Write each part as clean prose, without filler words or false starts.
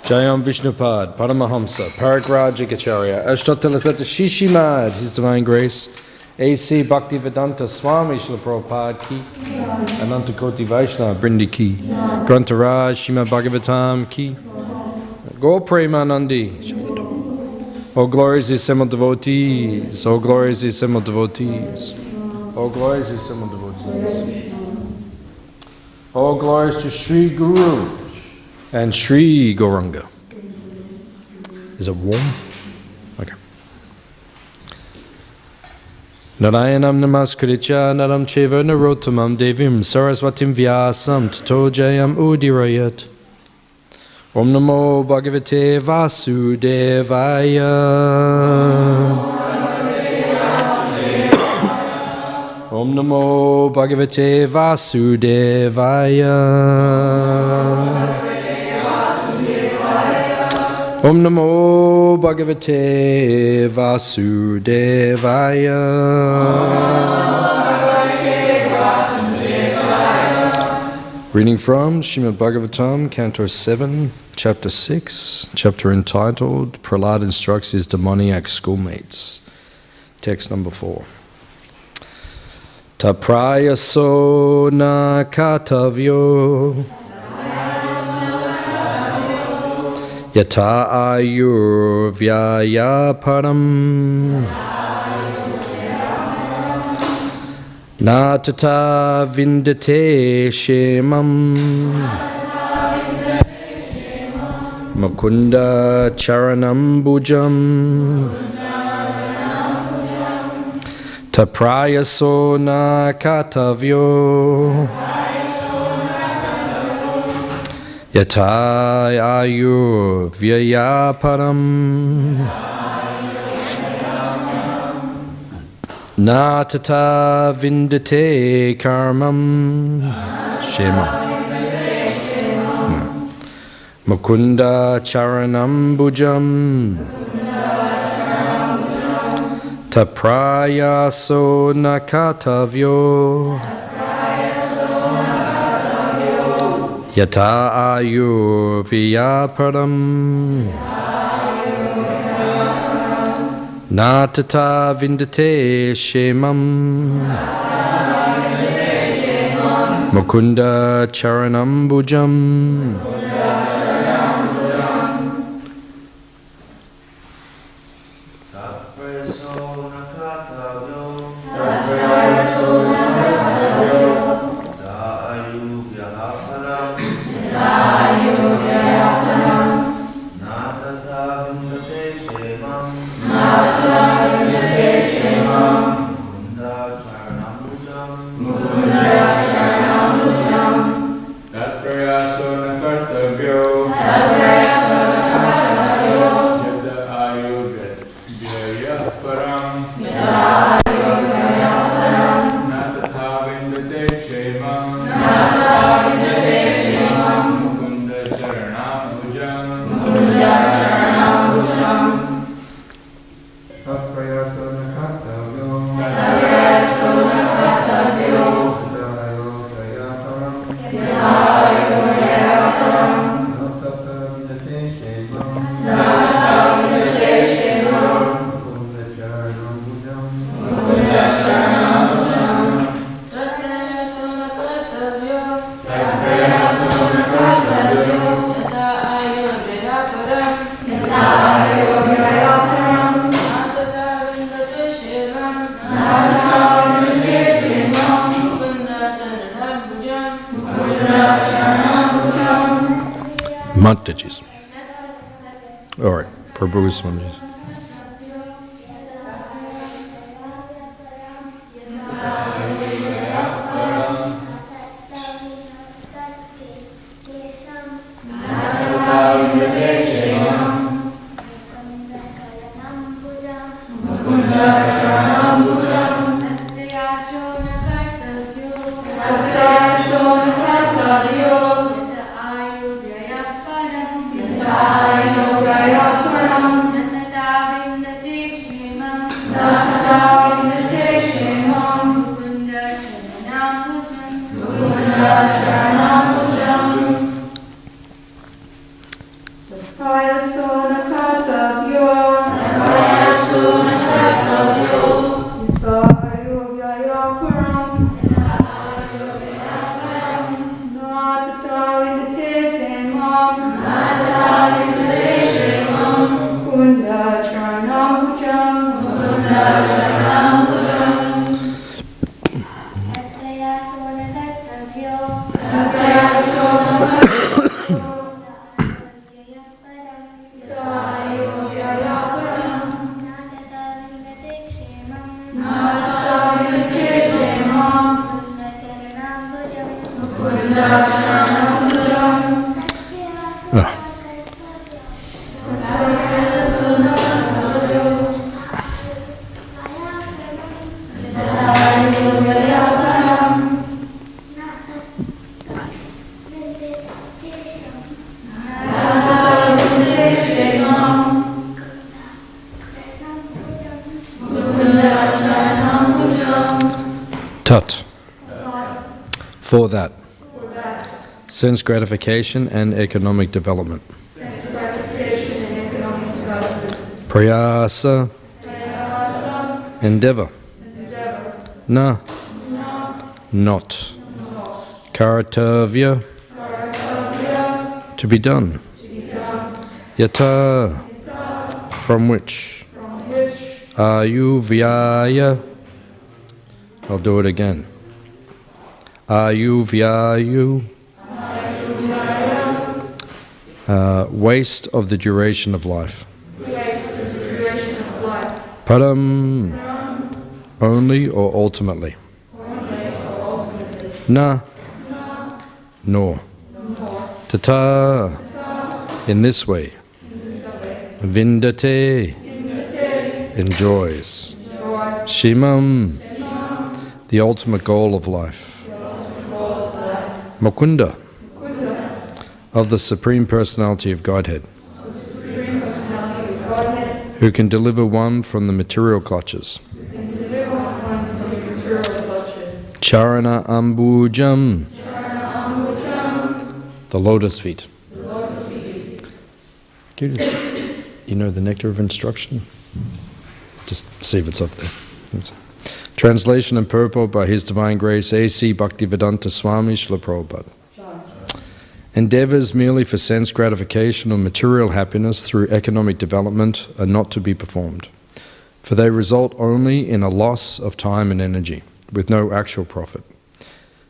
Jayam Vishnupad, Paramahamsa, Paragrajikacharya, Ashtottalasata Shishimad, His Divine Grace, A.C. Bhaktivedanta Swami Srila Prabhupada Ki, Anantakoti Vaishnava Brindi Ki, Grantaraj Srimad Bhagavatam Ki, Go Premanandi. Oh glories is simple devotees, oh glories is simple devotees, oh glories is simple devotees. Oh glories to Sri Guru and Sri Gauranga. Is it warm? Okay. Narayanam namaskritya naram cheva narottamam devim saraswatim vyasam tato jayam udirayat. Om namo bhagavate vasudevaya. Om namo bhagavate vasudevaya. Om namo bhagavate vasudevaya. Reading from Srimad Bhagavatam, Canto 7, Chapter 6, chapter entitled Prahlad Instructs His Demoniac Schoolmates. Text number 4. Taprayaso na katavyo yata ayur vyaya param na tata vindate shemam Mukunda charanam bhujam taprayaso na katavyo yata ayu vyaya param na tata vindate karmam shema. Mukunda charanam bhujam taprayaso nakatavyo yata ayu vyaparam natata vindate shemam Mukunda charanam bhujam Mataji's. All right, Prabhu Swamiji's. Oh. Tat. For that. Sense gratification and economic development. Prayasa. Endeavor. Na. Not. Kartavya. To be done. Yata. From which. Ayuvyaya. I'll do it again. Ayuvyayu. Waste of the duration of life. Param. Only or ultimately. Na. Nor. Tata. In this way. Vindate. Enjoys. Shimam. The ultimate goal of life. Mukunda. Of the Supreme Personality of Godhead. Who can deliver one from the material clutches. Charana Ambujam. The lotus feet. Can you just, the nectar of instruction? Just see if it's up there. Translation and purport by His Divine Grace A.C. Bhaktivedanta Swami Srila Prabhupada. Endeavors merely for sense gratification or material happiness through economic development are not to be performed, for they result only in a loss of time and energy, with no actual profit.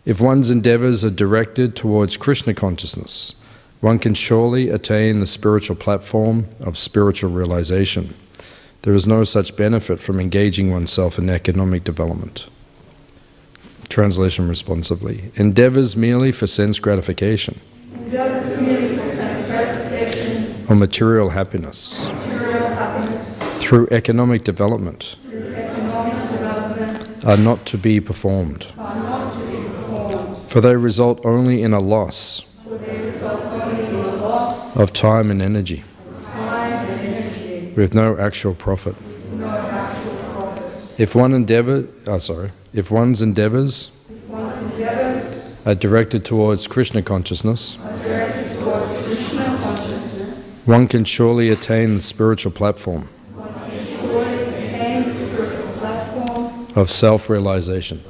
If one's endeavors are directed towards Krishna consciousness, one can surely attain the spiritual platform of spiritual realization. There is no such benefit from engaging oneself in economic development. Translation responsively. Endeavors merely for sense gratification or material happiness through economic development are not to be performed, for they result only in a loss of time and energy, with no actual profit. If one's endeavors are directed towards Krishna consciousness, one can surely attain the spiritual platform of self-realization.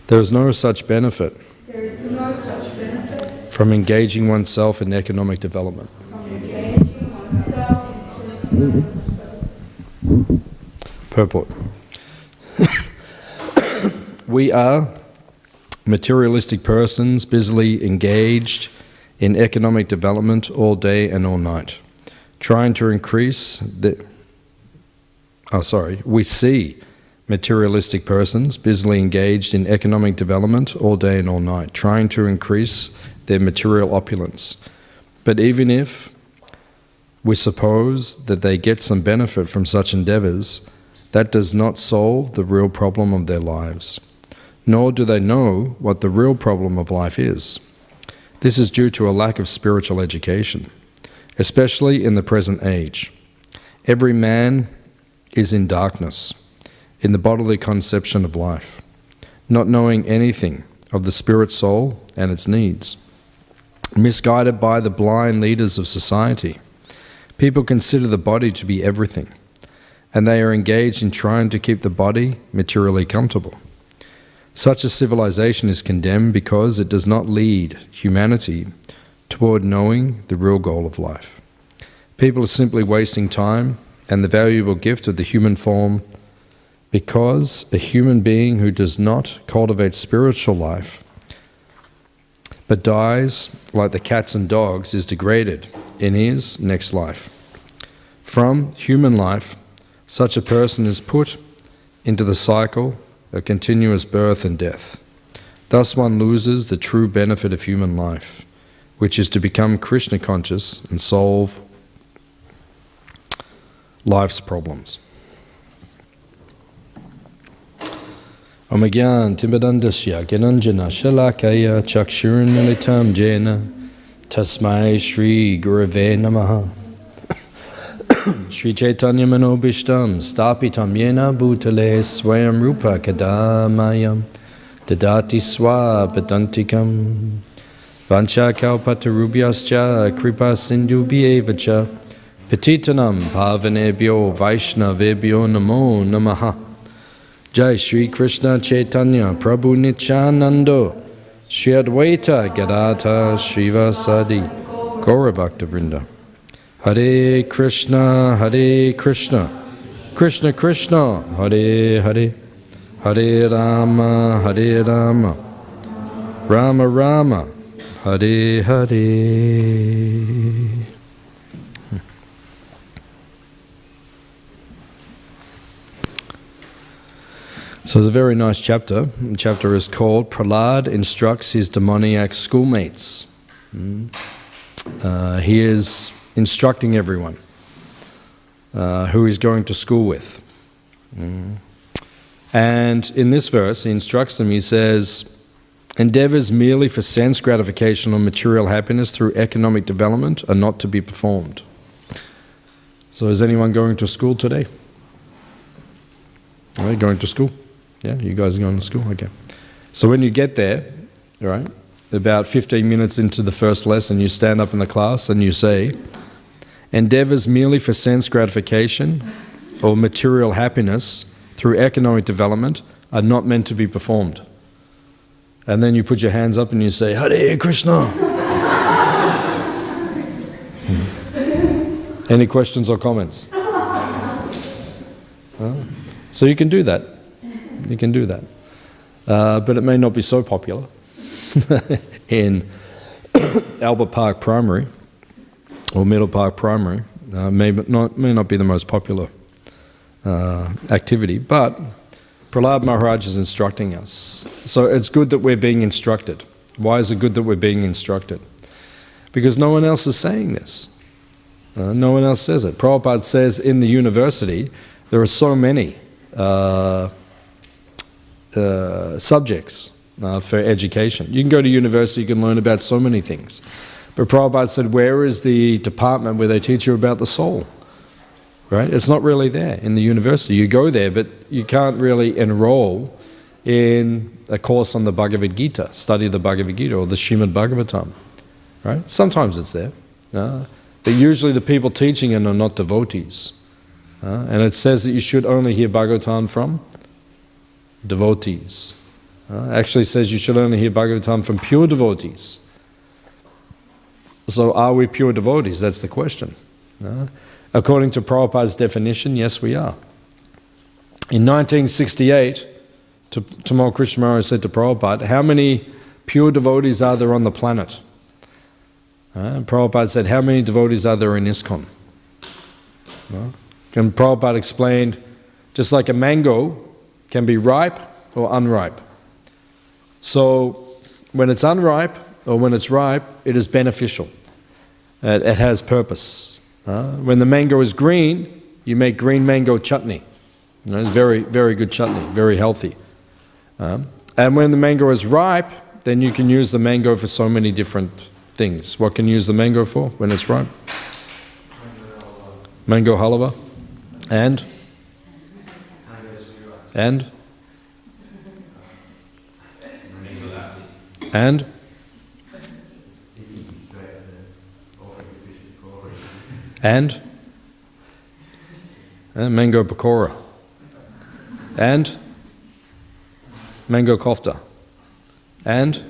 There is no such benefit from engaging oneself in economic development. Purport. We are materialistic persons busily engaged in economic development all day and all night, trying to increase the... we see materialistic persons busily engaged in economic development all day and all night, trying to increase their material opulence. But even if we suppose that they get some benefit from such endeavors, that does not solve the real problem of their lives, nor do they know what the real problem of life is. This is due to a lack of spiritual education, especially in the present age. Every man is in darkness, in the bodily conception of life, not knowing anything of the spirit soul and its needs. Misguided by the blind leaders of society, people consider the body to be everything, and they are engaged in trying to keep the body materially comfortable. Such a civilization is condemned because it does not lead humanity toward knowing the real goal of life. People are simply wasting time and the valuable gift of the human form, because a human being who does not cultivate spiritual life but dies like the cats and dogs is degraded in his next life. From human life, such a person is put into the cycle of continuous birth and death. Thus one loses the true benefit of human life. which is to become Krishna conscious and solve life's problems. Om Gyan Timbadandasya Gyananjana Shalakaya Chakshurunalitam Jena Tasmai Shri Gurave Namaha Shri Chaitanya Manobishtam Stapitam Yena Bhutale Swayam Rupa Kadamayam Dadati Swa Padantikam Vancha Kalpatarubhyascha Kripa Sindhubhyevacha Patitanam Pavanebhyo Vaishnavebhyo Namo Namaha Jai Shri Krishna Chaitanya Prabhu Nityanando Shri Advaita Gadadhara Srivasadi Gaura Bhakta Vrinda Hare Krishna Krishna Krishna Hare Hare Hare Rama Rama Rama Hare Hare. So it's a very nice chapter. The chapter is called Prahlad Instructs His Demoniac Schoolmates. He is instructing everyone who he's going to school with. And in this verse, he instructs them, he says, endeavors merely for sense gratification or material happiness through economic development are not to be performed. So is anyone going to school today? Are you going to school? Yeah, you guys are going to school? Okay. So when you get there, right, about 15 minutes into the first lesson, you stand up in the class and you say, endeavors merely for sense gratification or material happiness through economic development are not meant to be performed. And then you put your hands up and you say, Hare Krishna. Any questions or comments? So you can do that. You can do that. But it may not be so popular in Albert Park Primary or Middle Park Primary. May not be the most popular activity, but Prahlad Maharaj is instructing us. So it's good that we're being instructed. Why is it good that we're being instructed? Because no one else is saying this. No one else says it. Prabhupada says in the university there are so many subjects for education. You can go to university, you can learn about so many things. But Prabhupada said, where is the department where they teach you about the soul? Right? It's not really there in the university. You go there, but you can't really enroll in a course on the Bhagavad Gita, study the Bhagavad Gita or the Srimad Bhagavatam. Right? Sometimes it's there. But usually the people teaching it are not devotees. And it says that you should only hear Bhagavatam from devotees. Actually says you should only hear Bhagavatam from pure devotees. So are we pure devotees? That's the question. According to Prabhupada's definition, yes we are. In 1968, Tamal Krishna Maharaj said to Prabhupada, how many pure devotees are there on the planet? And Prabhupada said, how many devotees are there in ISKCON? And Prabhupada explained, just like a mango can be ripe or unripe. So when it's unripe or when it's ripe, it is beneficial. It has purpose. When the mango is green, you make green mango chutney. It's very, very good chutney, very healthy. And when the mango is ripe, then you can use the mango for so many different things. What can you use the mango for when it's ripe? Mango halwa. And? And? And? And? Mango pakora. And? Mango kofta. And?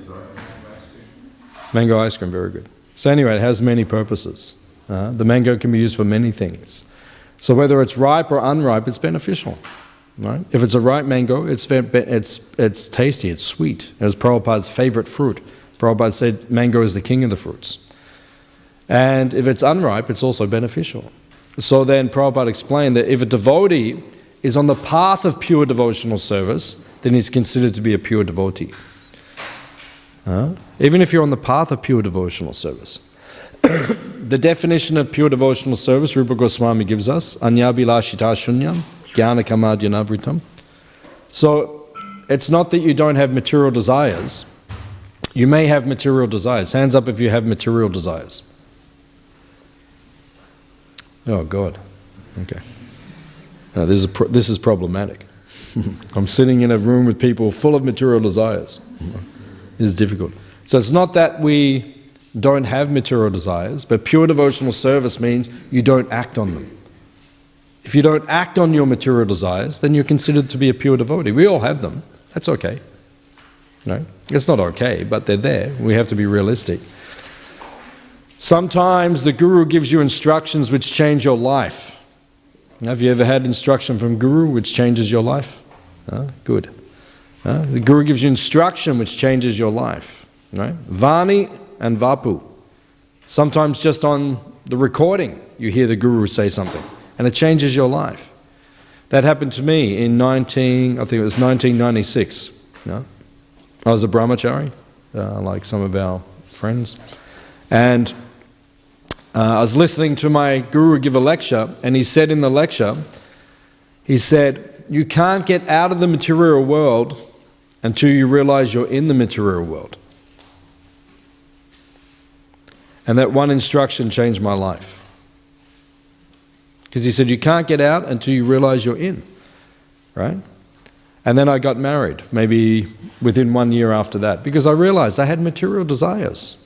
Mango ice cream, very good. So anyway, it has many purposes. The mango can be used for many things. So whether it's ripe or unripe, it's beneficial. Right? If it's a ripe mango, it's tasty, it's sweet. It's Prabhupada's favorite fruit. Prabhupada said mango is the king of the fruits. And if it's unripe, it's also beneficial. So then Prabhupada explained that if a devotee is on the path of pure devotional service, then he's considered to be a pure devotee. Even if you're on the path of pure devotional service. The definition of pure devotional service, Rupa Goswami gives us, Anyabhilashita shunyam, jnana kamadyanavritam. So, it's not that you don't have material desires. You may have material desires. Hands up if you have material desires. Oh, God. Okay. Now, this is problematic. I'm sitting in a room with people full of material desires. This is difficult. So it's not that we don't have material desires, but pure devotional service means you don't act on them. If you don't act on your material desires, then you're considered to be a pure devotee. We all have them. That's okay. No? It's not okay, but they're there. We have to be realistic. Sometimes the Guru gives you instructions which change your life. Have you ever had instruction from Guru which changes your life? Good. The Guru gives you instruction which changes your life. Right? Vani and Vapu. Sometimes just on the recording you hear the Guru say something and it changes your life. That happened to me in 1996. I was a brahmachari, like some of our friends. And I was listening to my Guru give a lecture, and he said in the lecture, he said, you can't get out of the material world until you realize you're in the material world. And that one instruction changed my life. Because he said, you can't get out until you realize you're in, right? And then I got married, maybe within 1 year after that, because I realized I had material desires.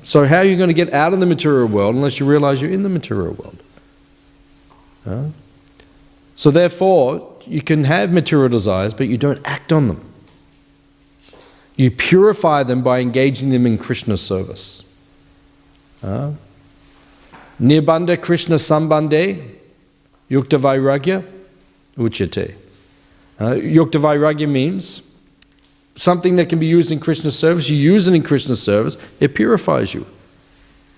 So how are you going to get out of the material world unless you realize you're in the material world? So therefore, you can have material desires, but you don't act on them. You purify them by engaging them in Krishna's service. Nirbandha Krishna Sambandhe Yukta Vairagya Uchyate. Yukta Vairagya means something that can be used in Krishna's service. You use it in Krishna's service, it purifies you.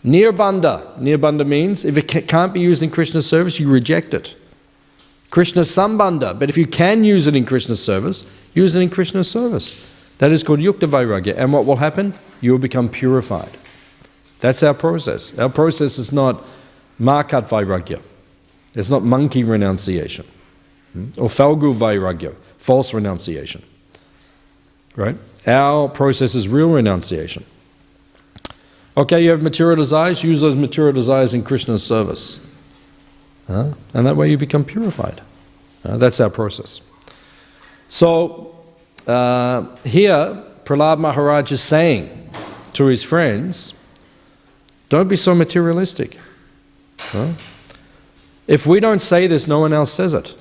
Nirbandha means if it can't be used in Krishna's service, you reject it. Krishna Sambandha, but if you can use it in Krishna's service, use it in Krishna's service. That is called Yukta Vairagya. And what will happen? You will become purified. That's our process. Our process is not Markat Vairagya. It's not monkey renunciation. Or Falgu Vairagya, false renunciation. Right? Our process is real renunciation. Okay, you have material desires, use those material desires in Krishna's service. And that way you become purified. That's our process. So, here, Prahlad Maharaj is saying to his friends, don't be so materialistic. If we don't say this, no one else says it.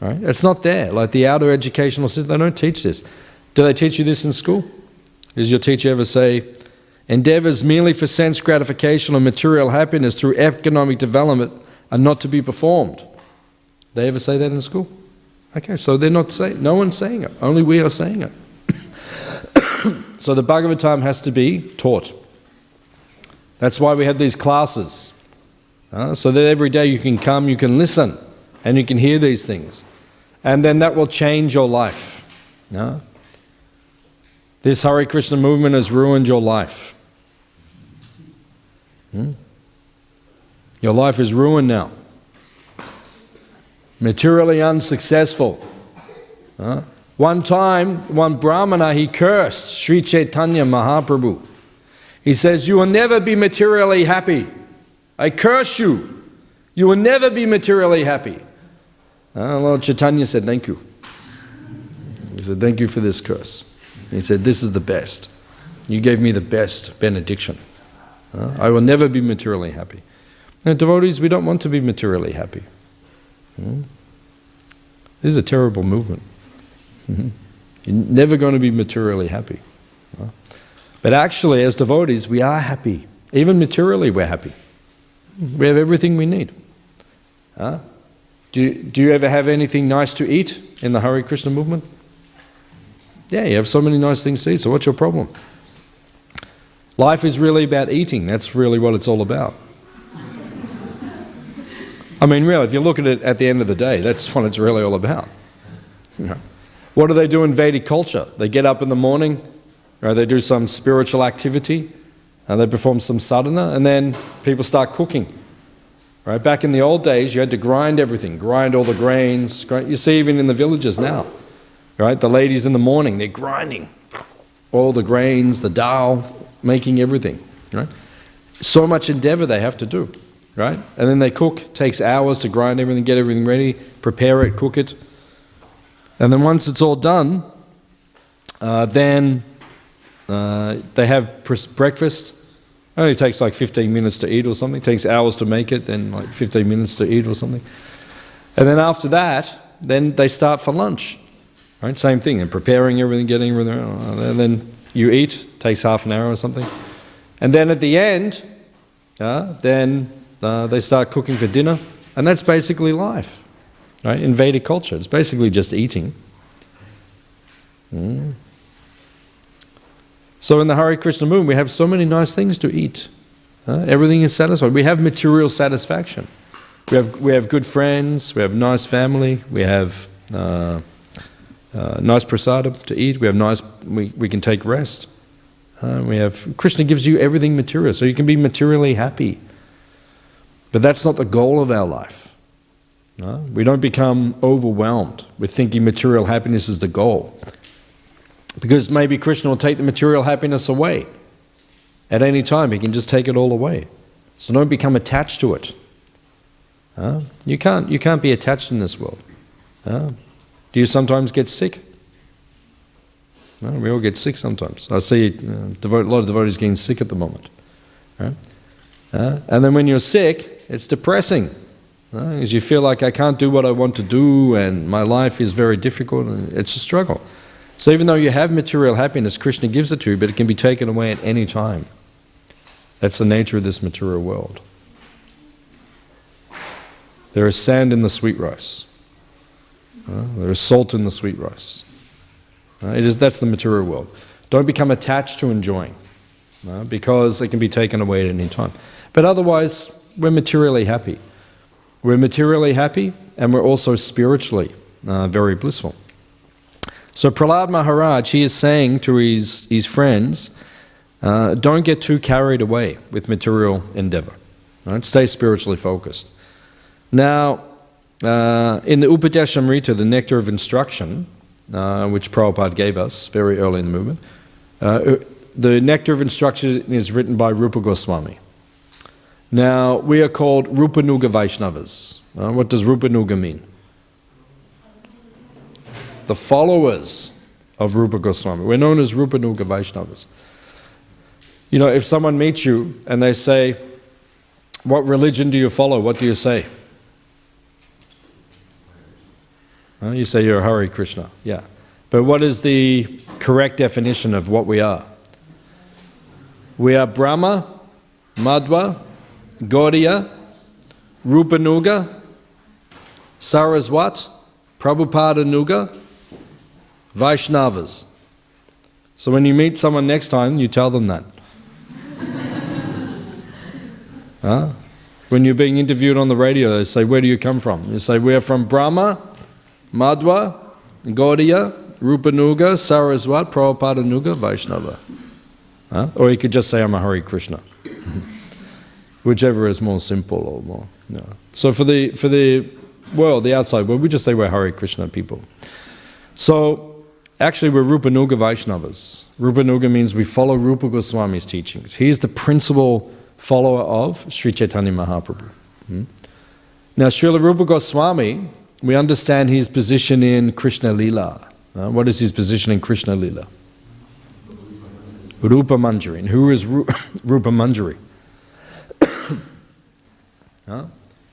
Right? It's not there. Like the outer educational system, they don't teach this. Do they teach you this in school? Does your teacher ever say, endeavors merely for sense gratification or material happiness through economic development are not to be performed? They ever say that in school? Okay, so they're not saying, no one's saying it, only we are saying it. So the Bhagavatam has to be taught. That's why we have these classes. So that every day you can come, you can listen, and you can hear these things. And then that will change your life. This Hare Krishna movement has ruined your life. Your life is ruined now. Materially unsuccessful. One time, one Brahmana, he cursed Sri Chaitanya Mahaprabhu. He says, you will never be materially happy. I curse you. You will never be materially happy. Lord Chaitanya said, thank you. He said, thank you for this curse. He said, this is the best. You gave me the best benediction. I will never be materially happy. Now, devotees, we don't want to be materially happy. This is a terrible movement. You're never going to be materially happy. But actually, as devotees, we are happy. Even materially, we're happy. We have everything we need. Do you ever have anything nice to eat in the Hare Krishna movement? Yeah, you have so many nice things to eat, so what's your problem? Life is really about eating. That's really what it's all about. I mean, really, if you look at it at the end of the day, that's what it's really all about. What do they do in Vedic culture? They get up in the morning, right? They do some spiritual activity, and they perform some sadhana, and then people start cooking. Right? Back in the old days, you had to grind everything, grind all the grains. You see even in the villages now, right? The ladies in the morning, they're grinding all the grains, the dal, making everything, right? So much endeavor they have to do, right? And then they cook. Takes hours to grind everything, get everything ready, prepare it, cook it. And then once it's all done, then they have breakfast. It only takes like 15 minutes to eat or something. It takes hours to make it, then like 15 minutes to eat or something. And then after that, then they start for lunch. Right? Same thing, and preparing everything, getting everything. And then you eat, takes half an hour or something. And then at the end, then they start cooking for dinner. And that's basically life. Right? In Vedic culture, it's basically just eating. So in the Hare Krishna movement, we have so many nice things to eat. Everything is satisfied. We have material satisfaction. We have good friends. We have nice family. We have nice prasadam to eat. We have nice. We can take rest. We have Krishna gives you everything material, so you can be materially happy. But that's not the goal of our life. We don't become overwhelmed with thinking material happiness is the goal. Because maybe Krishna will take the material happiness away. At any time, he can just take it all away. So don't become attached to it. You can't be attached in this world. Do you sometimes get sick? We all get sick sometimes. I see a lot of devotees getting sick at the moment. And then when you're sick, it's depressing. Because you feel like I can't do what I want to do and my life is very difficult and it's a struggle. So even though you have material happiness, Krishna gives it to you, but it can be taken away at any time. That's the nature of this material world. There is sand in the sweet rice. There is salt in the sweet rice. That's the material world. Don't become attached to enjoying, because it can be taken away at any time. But otherwise, we're materially happy. We're materially happy, and we're also spiritually very blissful. So Prahlad Maharaj, he is saying to his friends, don't get too carried away with material endeavor. Right? Stay spiritually focused. Now, in the Upadeshamrita, the nectar of instruction, which Prabhupada gave us very early in the movement, the nectar of instruction is written by Rupa Goswami. Now, we are called Rupanuga Vaishnavas. What does Rupanuga mean? The followers of Rupa Goswami. We're known as Rupanuga Vaishnavas. You know, if someone meets you and they say, what religion do you follow? What do you say? You say you're Hare Krishna. Yeah. But what is the correct definition of what we are? We are Brahma, Madhva, Gaudiya, Rupanuga, Saraswat, Prabhupada Nuga, Vaishnavas. So when you meet someone next time, you tell them that. When you're being interviewed on the radio, they say, where do you come from? You say, we are from Brahma, Madhva, Gaudiya, Rupanuga, Saraswat, Prabhupada Nuga, Vaishnava. Or you could just say, I'm a Hare Krishna. Whichever is more simple or more. No. So for the world, the outside world, we just say we're Hare Krishna people. So actually we're Rupanuga Vaishnavas. Rupanuga means we follow Rupa Goswami's teachings. He's the principal follower of Sri Chaitanya Mahaprabhu. Now Srila Rupa Goswami, we understand his position in Krishna Lila. What is his position in Krishna Lila? Rupa Manjari. And who is Rupa Manjari?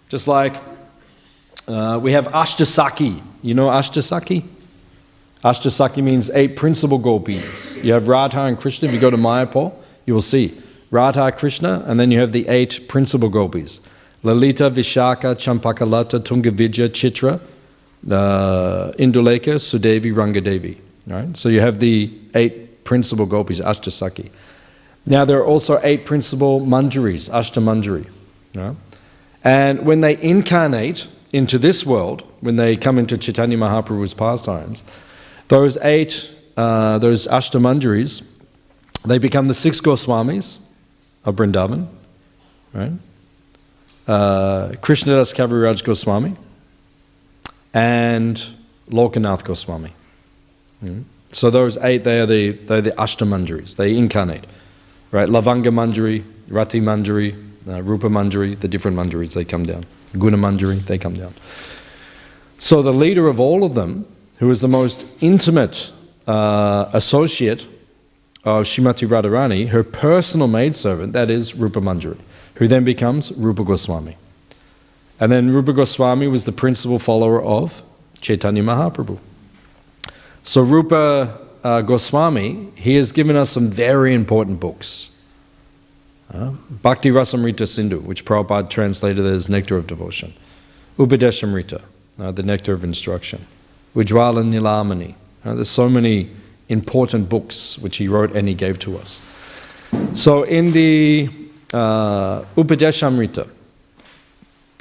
Just like we have Ashtasaki. You know Ashtasaki? Ashtasaki means 8 principal gopis. You have Radha and Krishna. If you go to Mayapur, you will see Radha, Krishna, and then you have the 8 principal gopis. Lalita, Vishaka, Champakalata, Tungavidya, Chitra, Indulekha, Sudevi, Rangadevi. Right? So you have the 8 principal gopis, Ashtasaki. Now there are also 8 principal manjaris, Ashtamanjari. Right? And when they incarnate into this world, when they come into Chaitanya Mahaprabhu's pastimes, Those Ashtamanjaris, they become the 6 Goswamis of Vrindavan, right? Krishnadas Kaviraj Goswami and Lokanath Goswami. So those 8, they're the Ashtamanjaris. They incarnate, right? Lavanga Manjari, Rati Manjari, Rupa Manjari, the different Manjaris, they come down. Guna Manjari, they come down. So the leader of all of them, who is the most intimate associate of Srimati Radharani, her personal maidservant, that is Rupa Manjari, who then becomes Rupa Goswami. And then Rupa Goswami was the principal follower of Chaitanya Mahaprabhu. So Rupa Goswami, he has given us some very important books. Bhakti Rasamrita Sindhu, which Prabhupada translated as Nectar of Devotion. Upadeshamrita, the Nectar of Instruction. Ujjwala Nilamani. There's so many important books which he wrote and he gave to us. So in the Upadeshamrita,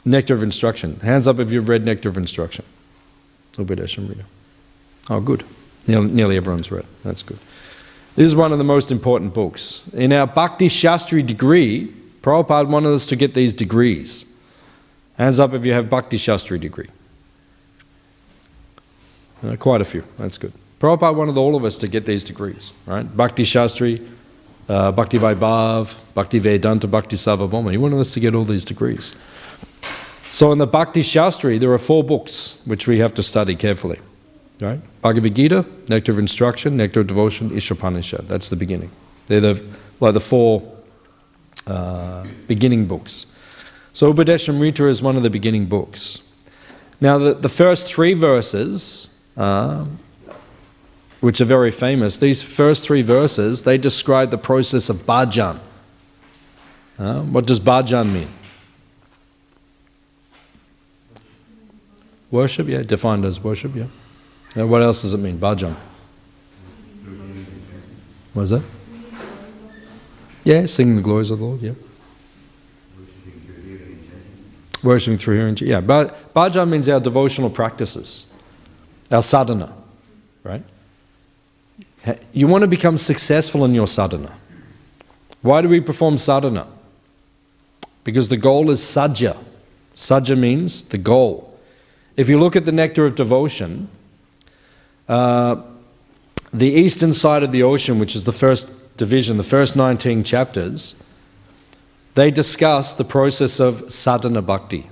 Nectar of Instruction. Hands up if you've read Nectar of Instruction. Upadeshamrita. Oh, good. Nearly everyone's read. That's good. This is one of the most important books. In our Bhakti Shastri degree, Prabhupada wanted us to get these degrees. Hands up if you have Bhakti Shastri degree. Quite a few. That's good. Prabhupada wanted all of us to get these degrees, right? Bhakti Shastri, Bhakti Vaibhav, Bhakti Vedanta, Bhakti Sarvabhauma. He wanted us to get all these degrees. So in the Bhakti Shastri, there are 4 books which we have to study carefully. Right? Bhagavad Gita, Nectar of Instruction, Nectar of Devotion, Ishopanishad. That's the beginning. They're the 4 beginning books. So Upadeshamrita is one of the beginning books. Now the first 3 verses, which are very famous, these first 3 verses, they describe the process of bhajan. What does bhajan mean? Worship, yeah, defined as worship, yeah. Now what else does it mean, bhajan? What is that? Yeah, singing the glories of the Lord, yeah. Worshipping through hearing, yeah. Bhajan means our devotional practices, our sadhana, right? You want to become successful in your sadhana. Why do we perform sadhana? Because the goal is sajja. Sajja means the goal. If you look at the Nectar of Devotion, the eastern side of the ocean, which is the first division, the first 19 chapters, they discuss the process of sadhana bhakti,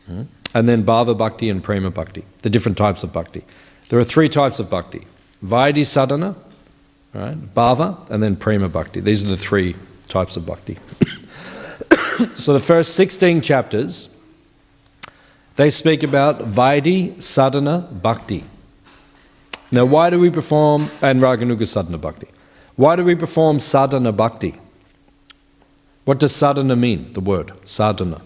and then bhava bhakti and prema bhakti, the different types of bhakti. There are 3 types of bhakti: vaidhi sadhana, right, bhava, and then prema bhakti. These are the 3 types of bhakti. So the first 16 chapters, they speak about vaidhi sadhana bhakti. Now why do we perform, and Raganuga sadhana bhakti, why do we perform sadhana bhakti? What does sadhana mean, the word, sadhana?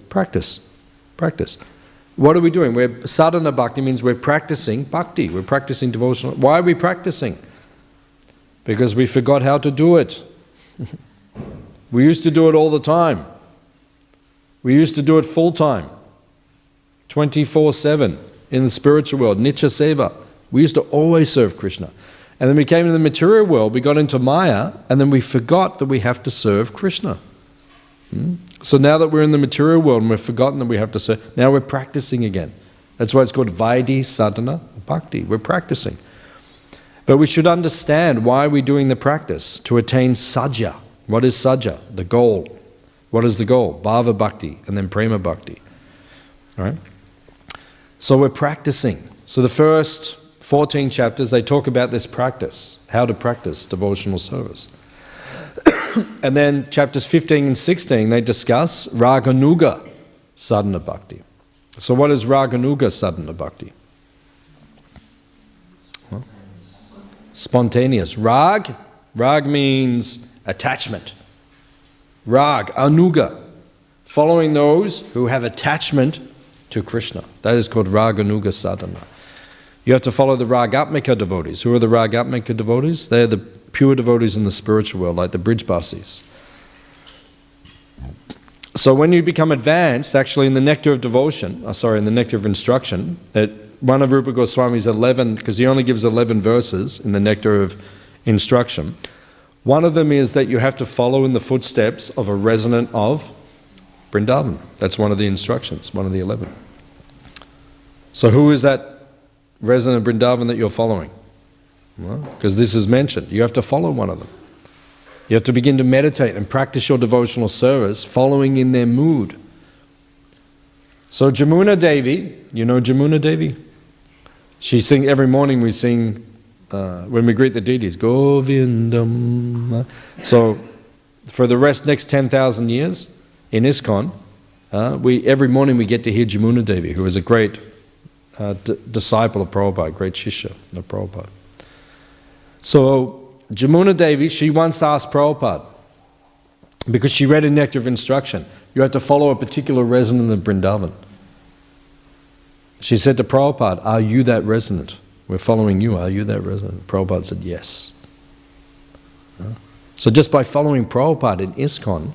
Practice. Practice. What are we doing? Sadhana bhakti means we're practicing bhakti, we're practicing devotional. Why are we practicing? Because we forgot how to do it. We used to do it all the time. We used to do it full time, 24/7 in the spiritual world, Nitya Seva. We used to always serve Krishna. And then we came into the material world, we got into Maya, and then we forgot that we have to serve Krishna. So now that we're in the material world and we've forgotten that we have to serve, now we're practicing again. That's why it's called Vaidhi Sadhana Bhakti. We're practicing. But we should understand why we're doing the practice, to attain sajja. What is sajja? The goal. What is the goal? Bhava Bhakti and then Prema Bhakti. All right? So we're practicing. So the first 14 chapters, they talk about this practice, how to practice devotional service. And then chapters 15 and 16, they discuss Raganuga Sadhana Bhakti. So what is Raganuga Sadhana Bhakti? Well, spontaneous. Rag means attachment. Rag, anuga, following those who have attachment to Krishna. That is called Raganuga Sadhana. You have to follow the Ragatmika devotees. Who are the Ragatmika devotees? They are the pure devotees in the spiritual world, like the Brijbasis. So when you become advanced, actually in the nectar of devotion, in the nectar of instruction, at one of Rupa Goswami's 11, because he only gives 11 verses in the nectar of instruction, one of them is that you have to follow in the footsteps of a resident of Vrindavan. That's one of the instructions, one of the 11. So who is that resident of Vrindavan that you're following? Well, because this is mentioned. You have to follow one of them. You have to begin to meditate and practice your devotional service following in their mood. So Jamuna Devi, you know Jamuna Devi? She sings, every morning we sing, when we greet the deities, Govindam. So for the next 10,000 years in ISKCON, every morning we get to hear Jamuna Devi, who is a great disciple of Prabhupada, great shishya of Prabhupada. So Jamuna Devi, she once asked Prabhupada, because she read in Nectar of Instruction, you have to follow a particular resident of Vrindavan. She said to Prabhupada, are you that resident? We're following you, are you that resident? Prabhupada said, yes. So just by following Prabhupada in ISKCON,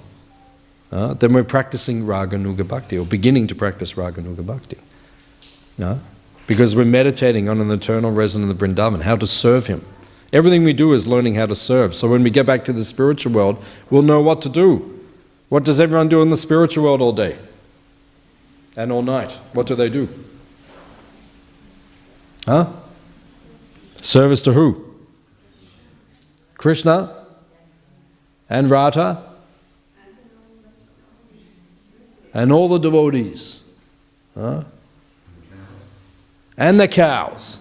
then we're practicing Raganuga Bhakti, or beginning to practice Raganuga Bhakti. Because we're meditating on an eternal resident of Vrindavan, how to serve him. Everything we do is learning how to serve. So when we get back to the spiritual world, we'll know what to do. What does everyone do in the spiritual world all day? And all night? What do? Service to who? Krishna? And Radha? And all the devotees? And the cows?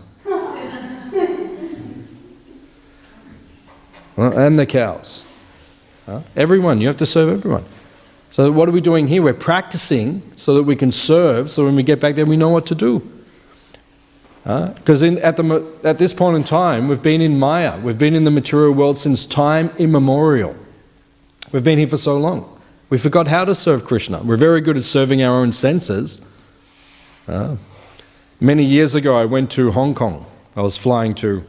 And the cows. Everyone, you have to serve everyone. So what are we doing here? We're practicing so that we can serve, so when we get back there we know what to do. Because at this point in time, we've been in Maya, we've been in the material world since time immemorial. We've been here for so long. We forgot how to serve Krishna. We're very good at serving our own senses. Many years ago I went to Hong Kong. I was flying to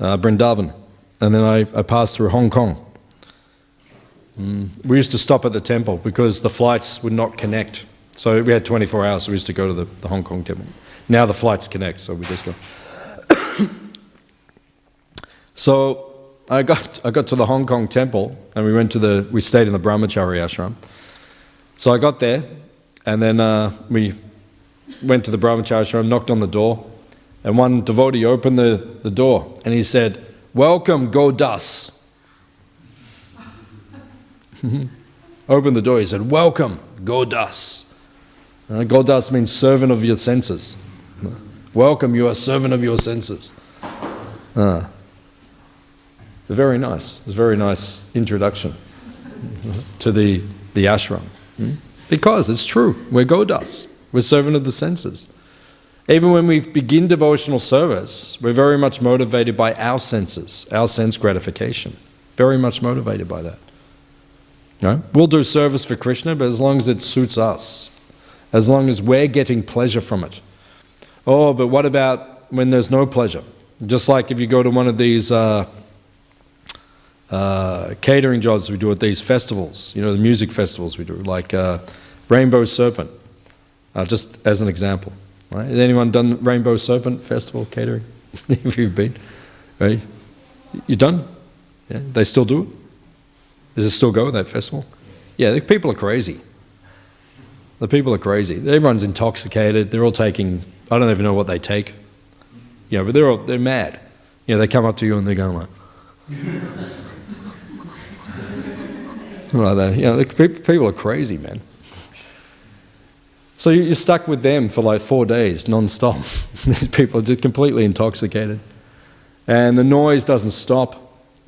Vrindavan. And then I passed through Hong Kong. We used to stop at the temple because the flights would not connect. So we had 24 hours, so we used to go to the Hong Kong temple. Now the flights connect, so we just go. So I got to the Hong Kong temple, and we stayed in the Brahmachari ashram. So I got there, and then we went to the Brahmachari ashram, knocked on the door, and one devotee opened the door, and he said, "Welcome, Godas." Opened the door, he said, "Welcome, Godas." Godas means servant of your senses. Welcome, you are servant of your senses. Very nice. It's a very nice introduction to the ashram. Because it's true, we're Godas. We're servant of the senses. Even when we begin devotional service, we're very much motivated by our senses, our sense gratification. Very much motivated by that. We'll do service for Krishna, but as long as it suits us, as long as we're getting pleasure from it. Oh, but what about when there's no pleasure? Just like if you go to one of these catering jobs we do at these festivals, the music festivals we do, like Rainbow Serpent, just as an example. Right? Has anyone done Rainbow Serpent Festival catering? If you've been, right? You done? Yeah, they still do it? Does it still go, that festival? Yeah, the people are crazy. The people are crazy. Everyone's intoxicated. They're all taking, I don't even know what they take. But they're mad. They come up to you and they're going like that. People are crazy, man. So you're stuck with them for like 4 days, non-stop. These people are just completely intoxicated. And the noise doesn't stop.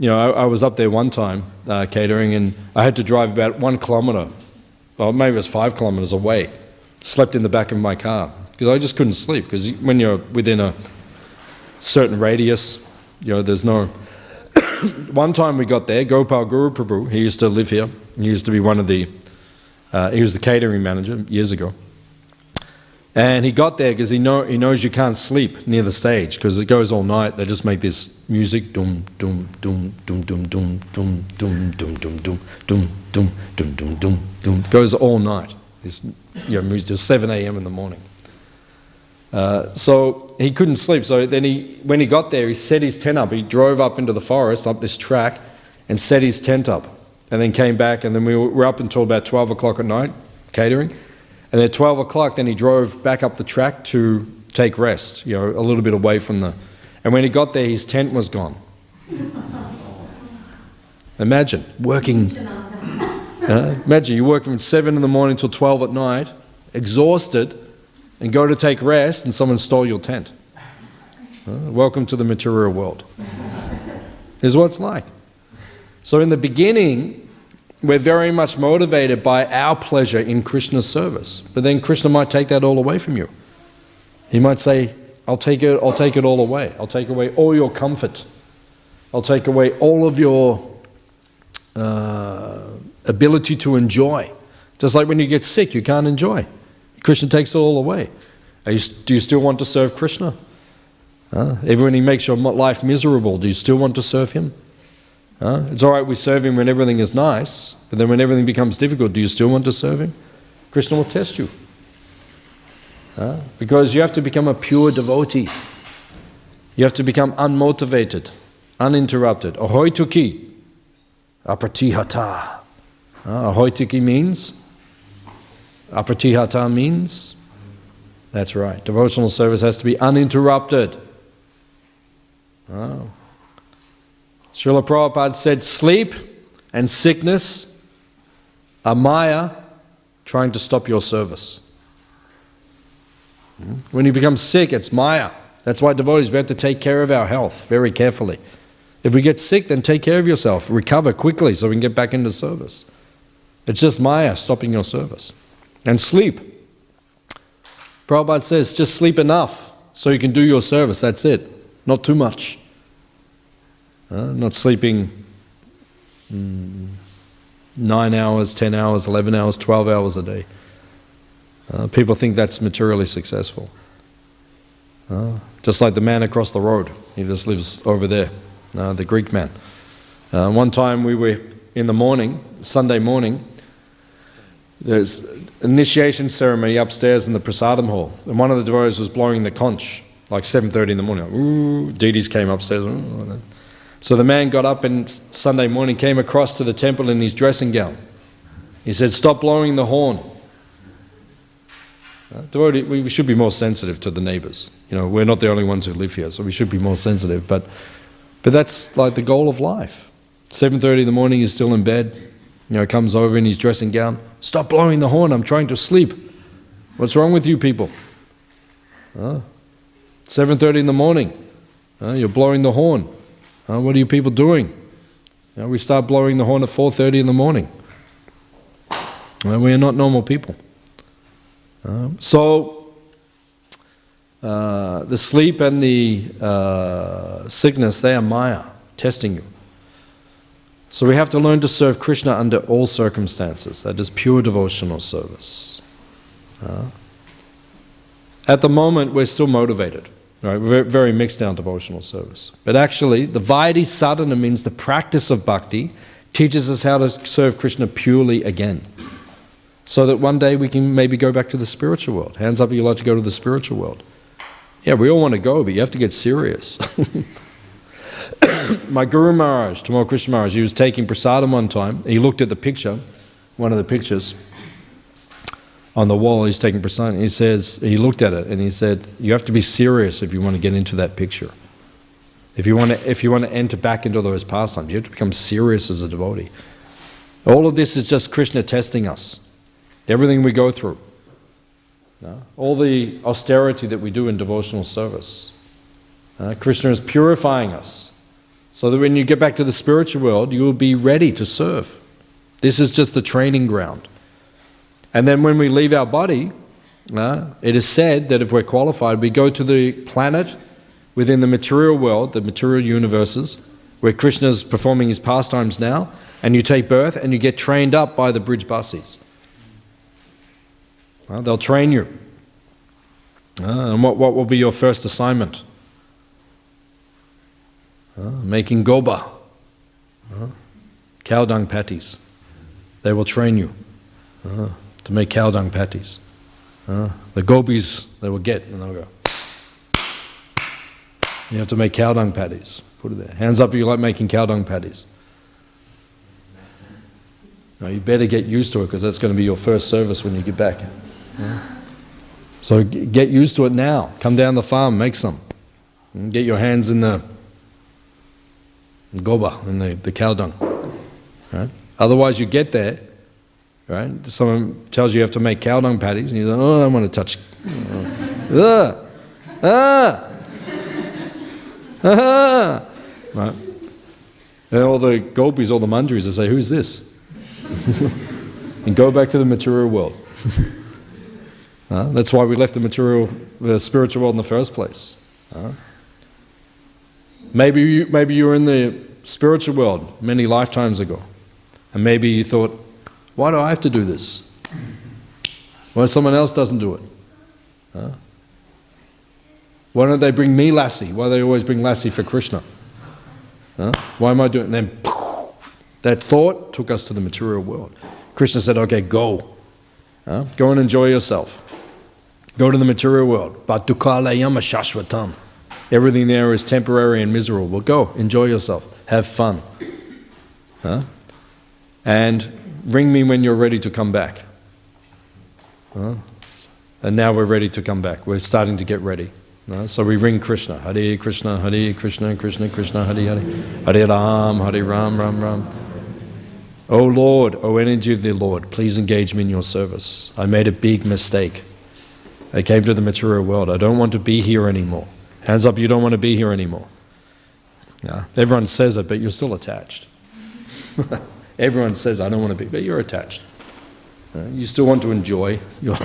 I was up there one time catering, and I had to drive about 1 kilometre, or maybe it was 5 kilometres away. Slept in the back of my car, because I just couldn't sleep, because when you're within a certain radius, there's no... One time we got there, Gopal Guru Prabhu, he used to live here. He used to be one of the... he was the catering manager years ago. And he got there because he knows you can't sleep near the stage because it goes all night. They just make this music, doom, doom, doom, doom, doom, doom, doom, doom, doom, doom, doom, doom, doom, doom, doom, doom, doom. Goes all night. This music till 7 a.m. in the morning. So he couldn't sleep. So then when he got there, he set his tent up. He drove up into the forest, up this track, and set his tent up. And then came back, and then we were up until about 12 o'clock at night, catering. And at 12 o'clock, then he drove back up the track to take rest, a little bit away from the... And when he got there, his tent was gone. Imagine, working... imagine, you work from 7 in the morning till 12 at night, exhausted, and go to take rest, and someone stole your tent. Welcome to the material world. Here's what it's like. So in the beginning... we're very much motivated by our pleasure in Krishna's service. But then Krishna might take that all away from you. He might say, I'll take it all away. I'll take away all your comfort. I'll take away all of your ability to enjoy. Just like when you get sick, you can't enjoy. Krishna takes it all away. Do you still want to serve Krishna? Even when he makes your life miserable, do you still want to serve him? It's all right we serve him when everything is nice, but then when everything becomes difficult, do you still want to serve him? Krishna will test you. Because you have to become a pure devotee. You have to become unmotivated, uninterrupted. Ahoituki, apratihata. Ahoituki means? Apratihata means? That's right. Devotional service has to be uninterrupted. Srila Prabhupada said, sleep and sickness are Maya trying to stop your service. When you become sick, it's Maya. That's why devotees, we have to take care of our health very carefully. If we get sick, then take care of yourself. Recover quickly so we can get back into service. It's just Maya stopping your service. And sleep. Prabhupada says, just sleep enough so you can do your service. That's it. Not too much. Not sleeping 9 hours, 10 hours, 11 hours, 12 hours a day. People think that's materially successful. Just like the man across the road. He just lives over there, the Greek man. One time we were in the morning, Sunday morning, there's an initiation ceremony upstairs in the prasadam hall. And one of the devotees was blowing the conch, like 7:30 in the morning. Ooh, deities came upstairs. So the man got up and Sunday morning came across to the temple in his dressing gown. He said, stop blowing the horn. We should be more sensitive to the neighbors. We're not the only ones who live here, so we should be more sensitive. But that's like the goal of life. 7:30 in the morning, he's still in bed. Comes over in his dressing gown. Stop blowing the horn, I'm trying to sleep. What's wrong with you people? 7:30 in the morning, you're blowing the horn. What are you people doing? We start blowing the horn at 4:30 in the morning. We are not normal people. So the sleep and the sickness, they are Maya, testing you. So we have to learn to serve Krishna under all circumstances. That is pure devotional service. At the moment, we're still motivated. Right, we're very mixed down devotional service. But actually, the Vaidhi sadhana means the practice of bhakti teaches us how to serve Krishna purely again. So that one day we can maybe go back to the spiritual world. Hands up if you'd like to go to the spiritual world. Yeah, we all want to go, but you have to get serious. My Guru Maharaj, Tamal Krishna Maharaj, he was taking prasadam one time. He looked at the picture, one of the pictures on the wall. He's taking prasadam. He looked at it and he said, you have to be serious if you want to get into that picture. If you want to enter back into those pastimes, you have to become serious as a devotee. All of this is just Krishna testing us. Everything we go through. All the austerity that we do in devotional service. Krishna is purifying us. So that when you get back to the spiritual world, you will be ready to serve. This is just the training ground. And then when we leave our body, it is said that if we're qualified, we go to the planet within the material world, the material universes, where Krishna is performing his pastimes now, and you take birth and you get trained up by the bridge buses. They'll train you. And what will be your first assignment? Making goba, cow dung patties. They will train you to make cow dung patties. The gopis they will get, and they'll go. You have to make cow dung patties. Put it there. Hands up if you like making cow dung patties. Now you better get used to it, because that's going to be your first service when you get back. So get used to it now. Come down the farm, make some. And get your hands in the goba, in the cow dung. Right? Otherwise you get there, right? Someone tells you have to make cow dung patties, and you say, oh, I don't want to touch. Right? And all the gopis, all the manjaris, they say, who's this? And go back to the material world. That's why we left the spiritual world in the first place. Maybe you were in the spiritual world many lifetimes ago, and maybe you thought, why do I have to do this? Why someone else doesn't do it? Why don't they bring me lassi? Why do they always bring lassi for Krishna? Why am I doing it? And then that thought took us to the material world. Krishna said, okay, go. Go and enjoy yourself. Go to the material world. Batukalayama shashvatam. Everything there is temporary and miserable. Well, go, enjoy yourself. Have fun. And ring me when you're ready to come back. And now we're ready to come back. We're starting to get ready. So we ring Krishna. Hare Krishna, Krishna Krishna, Hare Hare. Hare Ram, Ram Ram. O Lord, O energy of the Lord, please engage me in your service. I made a big mistake. I came to the material world. I don't want to be here anymore. Hands up, you don't want to be here anymore. Everyone says it, but you're still attached. Everyone says, I don't want to be, but you're attached. You still want to enjoy your,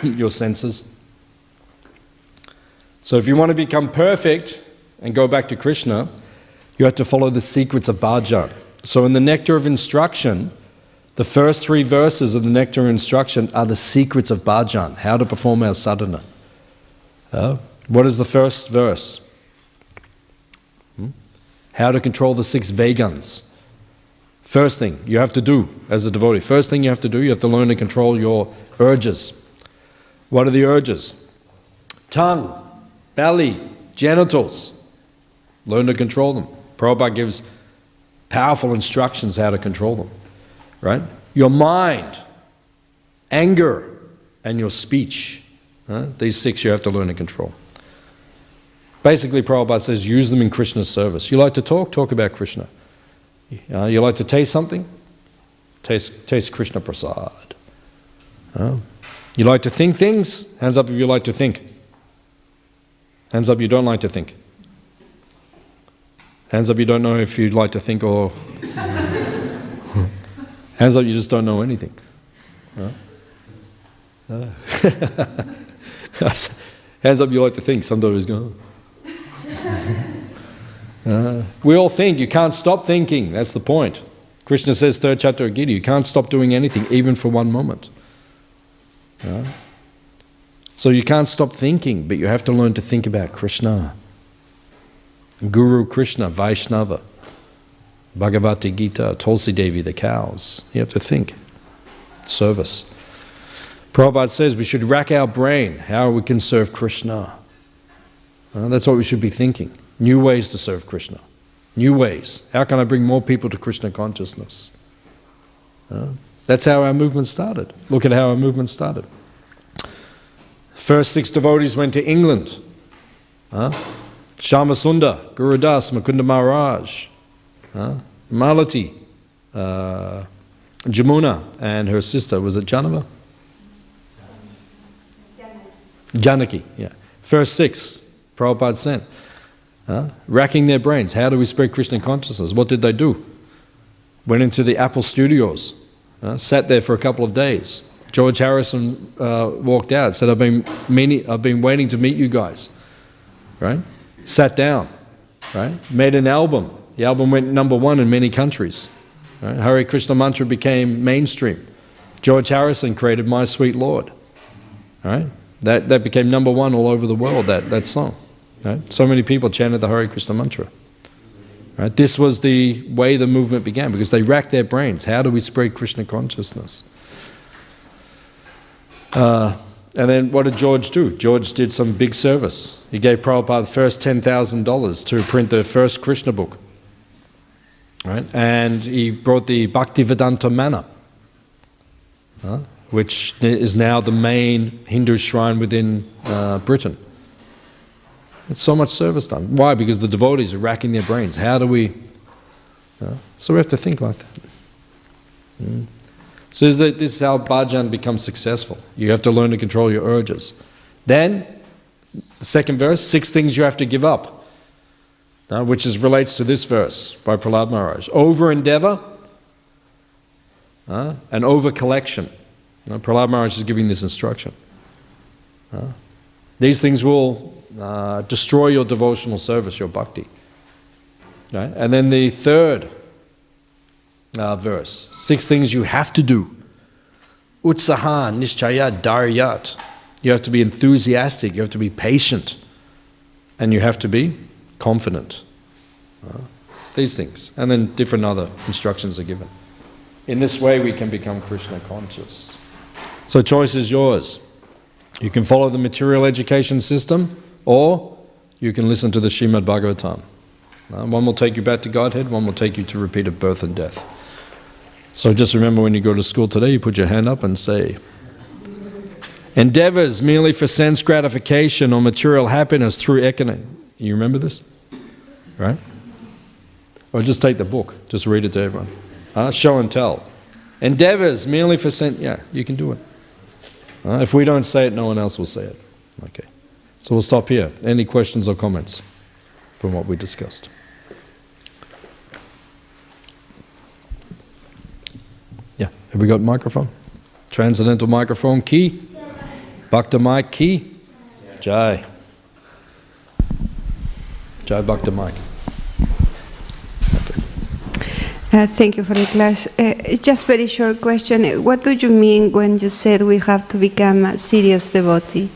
your senses. So if you want to become perfect and go back to Krishna, you have to follow the secrets of bhajan. So in the Nectar of Instruction, the first 3 verses of the Nectar of Instruction are the secrets of bhajan, how to perform our sadhana. What is the first verse? How to control the 6 Vegans. First thing you have to do as a devotee, first thing you have to learn to control your urges. What are the urges? Tongue, belly, genitals. Learn to control them. Prabhupada gives powerful instructions how to control them. Right? Your mind, anger, and your speech. These 6 you have to learn to control. Basically, Prabhupada says, use them in Krishna's service. You like to talk? Talk about Krishna. You like to taste something? Taste Krishna Prasad. You like to think things? Hands up if you like to think. Hands up you don't like to think. Hands up you don't know if you'd like to think, or hands up you just don't know anything. Hands up you like to think. Somebody's going. We all think. You can't stop thinking. That's the point. Krishna says, 3rd chapter of Gita, you can't stop doing anything, even for one moment. So you can't stop thinking, but you have to learn to think about Krishna. Guru Krishna, Vaishnava, Bhagavati Gita, Tulsi Devi, the cows. You have to think. Service. Prabhupada says we should rack our brain how we can serve Krishna. That's what we should be thinking. New ways to serve Krishna. New ways. How can I bring more people to Krishna consciousness? That's how our movement started. Look at how our movement started. First 6 devotees went to England. Shamasunda, Gurudas, Mukunda Maharaj, Malati, Jamuna, and her sister, was it Janava? Janaki, yeah. First 6, Prabhupada sent. Racking their brains. How do we spread Krishna consciousness? What did they do? Went into the Apple studios, sat there for a couple of days. George Harrison walked out, said, I've been waiting to meet you guys. Right? Sat down, right? Made an album. The album went #1 in many countries. Right? Hare Krishna mantra became mainstream. George Harrison created My Sweet Lord. Right? That became #1 all over the world, that song. Right? So many people chanted the Hare Krishna mantra. Right? This was the way the movement began, because they racked their brains. How do we spread Krishna consciousness? And then what did George do? George did some big service. He gave Prabhupada the first $10,000 to print the first Krishna book. Right? And he brought the Bhaktivedanta Manna, which is now the main Hindu shrine within Britain. It's so much service done. Why? Because the devotees are racking their brains. How do we... so we have to think like that. So this is how bhajan becomes successful. You have to learn to control your urges. Then, the second verse, 6 things you have to give up, which relates to this verse by Prahlad Maharaj. Over-endeavor and over-collection. Prahlad Maharaj is giving this instruction. These things will destroy your devotional service, your bhakti. Right? And then the third verse, 6 things you have to do. Utsaha, nishchaya, daryat. You have to be enthusiastic, you have to be patient, and you have to be confident. These things. And then different other instructions are given. In this way we can become Krishna conscious. So choice is yours. You can follow the material education system, or you can listen to the Srimad Bhagavatam. One will take you back to Godhead, one will take you to repeated birth and death. So just remember, when you go to school today, you put your hand up and say, endeavors merely for sense gratification or material happiness through economic. You remember this? Right? Or just take the book, just read it to everyone. Show and tell. Endeavors merely for sense, yeah, you can do it. If we don't say it, no one else will say it. Okay. So we'll stop here. Any questions or comments from what we discussed? Yeah. Have we got microphone? Transcendental microphone key? Bhakta mic key? Jai. Jai Bhakta mic. Thank you for the class. Just very short question. What do you mean when you said we have to become a serious devotee?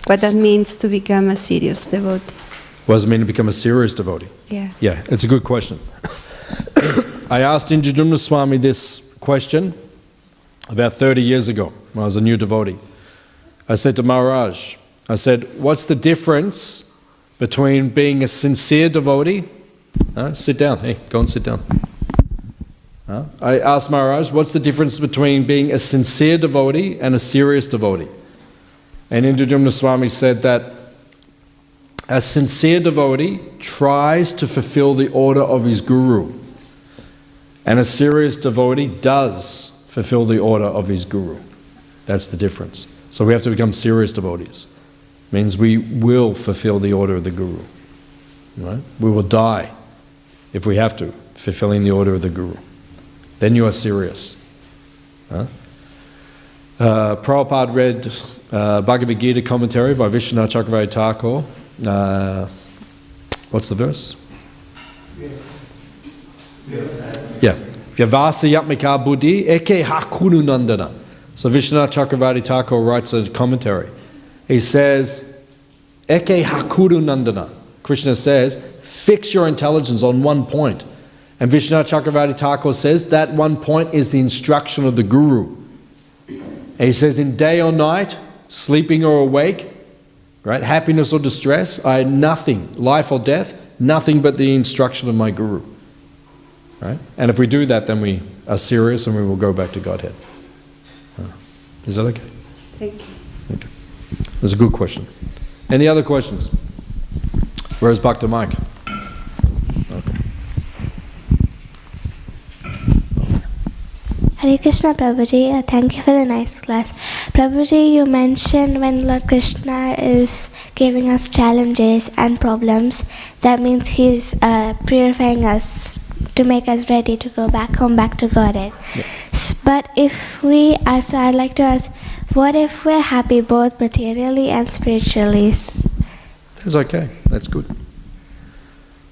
What that means to become a serious devotee? What does it mean to become a serious devotee? Yeah. Yeah, it's a good question. I asked Indradyumna Swami this question about 30 years ago when I was a new devotee. I said to Maharaj, I said, what's the difference between being a sincere devotee? Sit down. Hey, go and sit down. I asked Maharaj, what's the difference between being a sincere devotee and a serious devotee? And Indradyumna Swami said that a sincere devotee tries to fulfill the order of his guru, and a serious devotee does fulfill the order of his guru. That's the difference. So we have to become serious devotees. It means we will fulfill the order of the guru. Right? We will die, if we have to, fulfilling the order of the guru. Then you are serious. Prabhupada read Bhagavad Gita commentary by Vishwanath Chakravarti Thakur. What's the verse? Yeah. Vyavasa yatmika buddhi eke hakunu nandana. So Vishwanath Chakravarti Thakur writes a commentary. He says, eke hakunu nandana. Krishna says, fix your intelligence on one point. And Vishwanath Chakravarti Thakur says that one point is the instruction of the Guru. And he says, in day or night, sleeping or awake, right, happiness or distress, I had nothing, life or death, nothing but the instruction of my Guru. Right? And if we do that, then we are serious and we will go back to Godhead. Is that okay? Thank you. Okay. That's a good question. Any other questions? Where's Bhakta Mike? Okay. Hare Krishna Prabhuji, thank you for the nice class. Prabhuji, you mentioned when Lord Krishna is giving us challenges and problems, that means He's purifying us to make us ready to go back home, back to Godhead. Yeah. But if we, so I'd like to ask, what if we're happy both materially and spiritually? That's okay, that's good.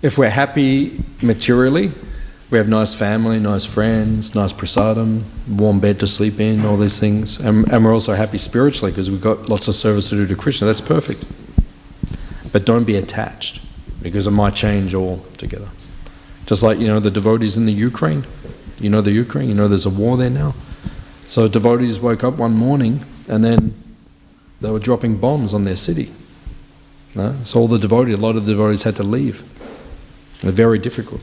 If we're happy materially, We have nice family, nice friends, nice prasadam, warm bed to sleep in, all these things. And we're also happy spiritually because we've got lots of service to do to Krishna. That's perfect. But don't be attached, because it might change altogether. Just like, the devotees in the Ukraine. You know the Ukraine? There's a war there now. So devotees woke up one morning and then they were dropping bombs on their city. So a lot of the devotees had to leave. They're very difficult.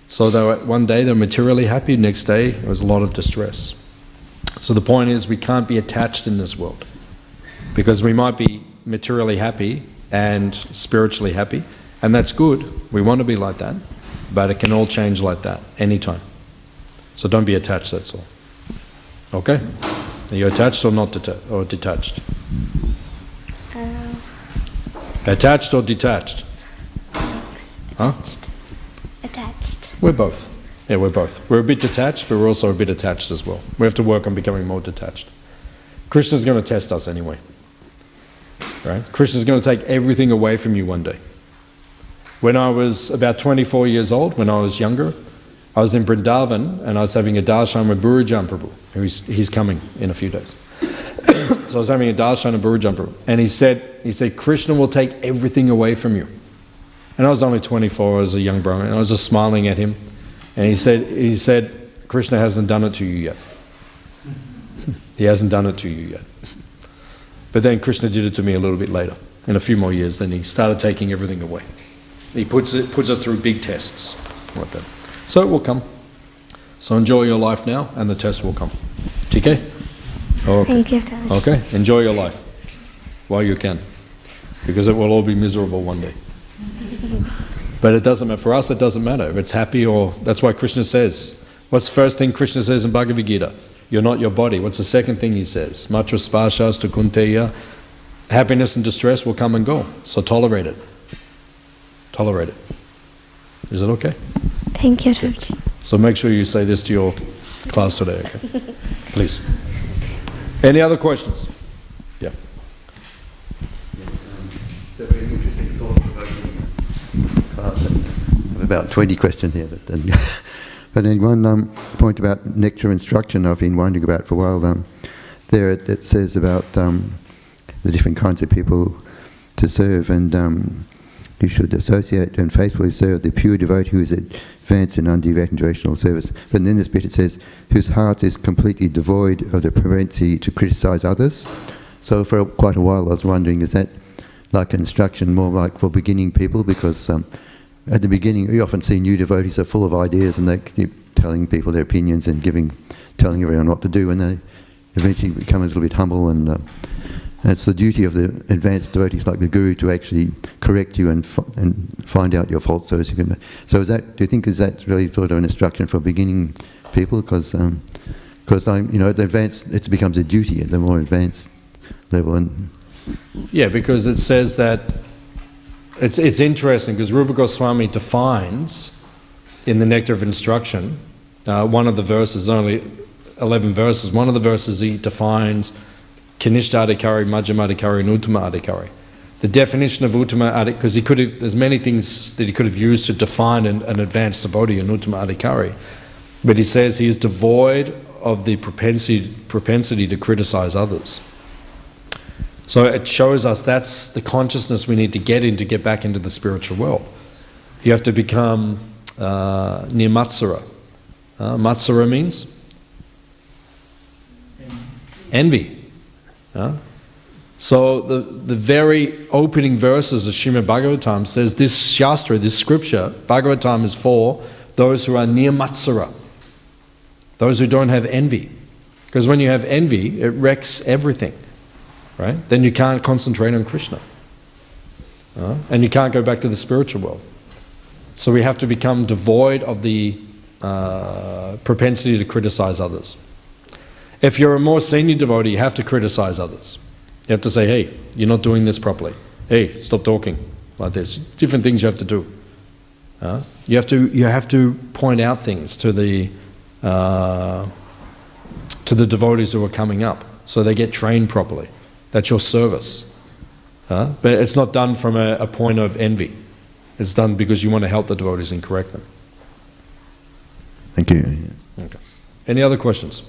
So one day they were materially happy, next day there was a lot of distress. So the point is, we can't be attached in this world, because we might be materially happy and spiritually happy, and that's good. We want to be like that, but it can all change like that anytime. So don't be attached, that's all. Okay? Are you attached or not or detached? Attached or detached? Huh? Attached. We're both. Yeah, we're both. We're a bit detached, but we're also a bit attached as well. We have to work on becoming more detached. Krishna's going to test us anyway. Right? Krishna's going to take everything away from you one day. When I was about 24 years old, when I was younger, I was in Vrindavan and I was having a darshan with Burujan Prabhu. He's coming in a few days. So I was having a darshan with Burujan Prabhu, and he said, Krishna will take everything away from you. And I was only 24 as a young Brahmin, and I was just smiling at him. And he said, Krishna hasn't done it to you yet. He hasn't done it to you yet. But then Krishna did it to me a little bit later. In a few more years, then he started taking everything away. He puts us through big tests like that. So it will come. So enjoy your life now, and the test will come. TK? Okay. Thank you, Prabhuji. Okay, enjoy your life while you can, because it will all be miserable one day. But it doesn't matter. For us, it doesn't matter if it's happy or... That's why Krishna says... What's the first thing Krishna says in Bhagavad Gita? You're not your body. What's the second thing he says? Matra spashas tu kunteya. Happiness and distress will come and go. So tolerate it. Tolerate it. Is it okay? Thank you, Prabhuji. So make sure you say this to your class today, okay? Please. Any other questions? Yeah. About 20 questions here, but then one point about nectar instruction I've been wondering about for a while. There it says about the different kinds of people to serve, and you should associate and faithfully serve the pure devotee who is advanced in undeviating devotional service. But in this bit it says, whose heart is completely devoid of the propensity to criticize others. So for quite a while I was wondering, is that like instruction more like for beginning people? Because at the beginning, you often see new devotees are full of ideas and they keep telling people their opinions and telling everyone what to do, and they eventually become a little bit humble, and it's the duty of the advanced devotees like the Guru to actually correct you and find out your faults so as you can... So do you think is that really sort of an instruction for beginning people? Because at the advanced, it becomes a duty at the more advanced level. And yeah, because it says that it's interesting because Rupa Goswami defines in the Nectar of Instruction, one of the verses, only 11 verses, one of the verses he defines Kanishta Adhikari, Majjhima Adhikari, and Uttama Adhikari. The definition of Uttama Adhikari, because there's many things that he could have used to define an advanced devotee, an Uttama Adhikari, but he says he is devoid of the propensity to criticize others. So it shows us that's the consciousness we need to get in to get back into the spiritual world. You have to become nirmatsara. Matsara means? Envy. So the very opening verses of Srimad Bhagavatam says this shastra, this scripture, Bhagavatam is for those who are nirmatsara, those who don't have envy. Because when you have envy, it wrecks everything. Right? Then you can't concentrate on Krishna. And you can't go back to the spiritual world. So we have to become devoid of the propensity to criticize others. If you're a more senior devotee, you have to criticize others. You have to say, hey, you're not doing this properly. Hey, stop talking like this. Different things you have to do. You have to point out things to the devotees who are coming up so they get trained properly. That's your service. But it's not done from a point of envy. It's done because you want to help the devotees and correct them. Thank you. Okay. Any other questions?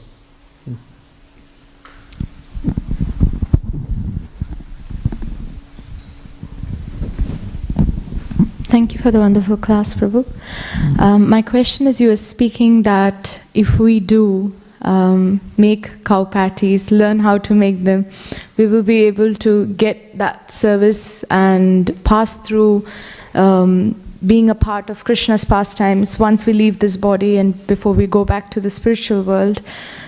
Thank you for the wonderful class, Prabhu. My question is, you were speaking that if we do make cow patties, learn how to make them, we will be able to get that service and pass through being a part of Krishna's pastimes once we leave this body and before we go back to the spiritual world.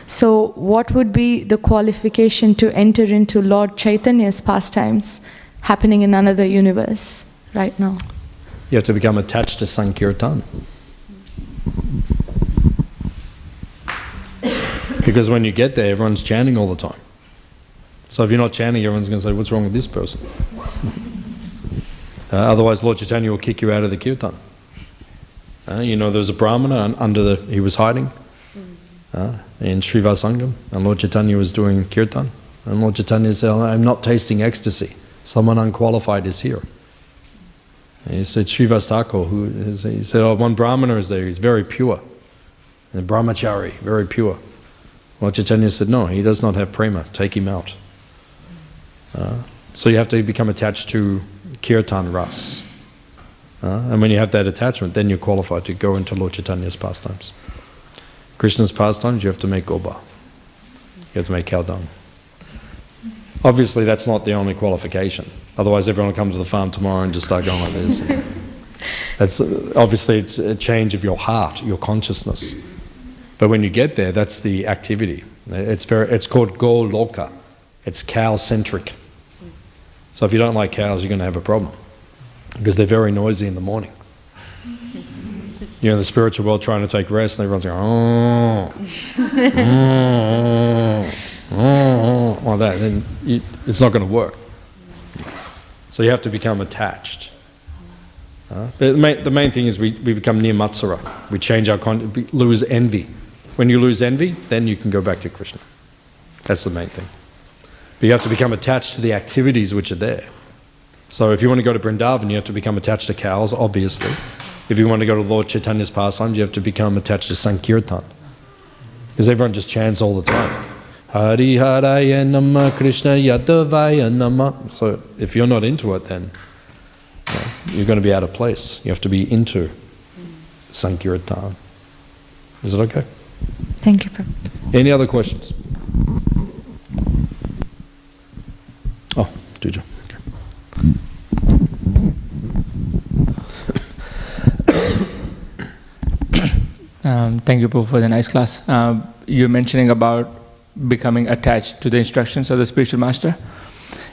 So what would be the qualification to enter into Lord Chaitanya's pastimes happening in another universe right now? You have to become attached to Sankirtan. Because when you get there, everyone's chanting all the time. So if you're not chanting, everyone's going to say, what's wrong with this person? Otherwise, Lord Chaitanya will kick you out of the kirtan. You know, there was a brahmana he was hiding in Srivasangam, and Lord Chaitanya was doing kirtan. And Lord Chaitanya said, I'm not tasting ecstasy. Someone unqualified is here. And he said, Srivas Thakur, he said, oh, one brahmana is there, he's very pure. And brahmachari, very pure. Lord Chaitanya said, no, he does not have prema, take him out. So you have to become attached to kirtan ras. And when you have that attachment, then you're qualified to go into Lord Chaitanya's pastimes. Krishna's pastimes, you have to make goba. You have to make cow dung. Obviously, that's not the only qualification. Otherwise, everyone will come to the farm tomorrow and just start going like this. Obviously, it's a change of your heart, your consciousness. But when you get there, that's the activity. It's called go loka. It's cow-centric. So if you don't like cows, you're going to have a problem. Because they're very noisy in the morning. You're in the spiritual world trying to take rest, and everyone's going, like that. Then it's not going to work. So you have to become attached. The main thing is we become nirmatsara. We change we lose envy. When you lose envy, then you can go back to Krishna. That's the main thing. But you have to become attached to the activities which are there. So if you want to go to Vrindavan, you have to become attached to cows, obviously. If you want to go to Lord Chaitanya's pastimes, you have to become attached to Sankirtan. Because everyone just chants all the time. Hari Haraya Nama Krishna Yadavaya Nama. So if you're not into it, then you're going to be out of place. You have to be into Sankirtan. Is it okay? Thank you, Prabhu. Any other questions? Oh, did you? Thank you, Prabhu, for the nice class. You're mentioning about becoming attached to the instructions of the spiritual master.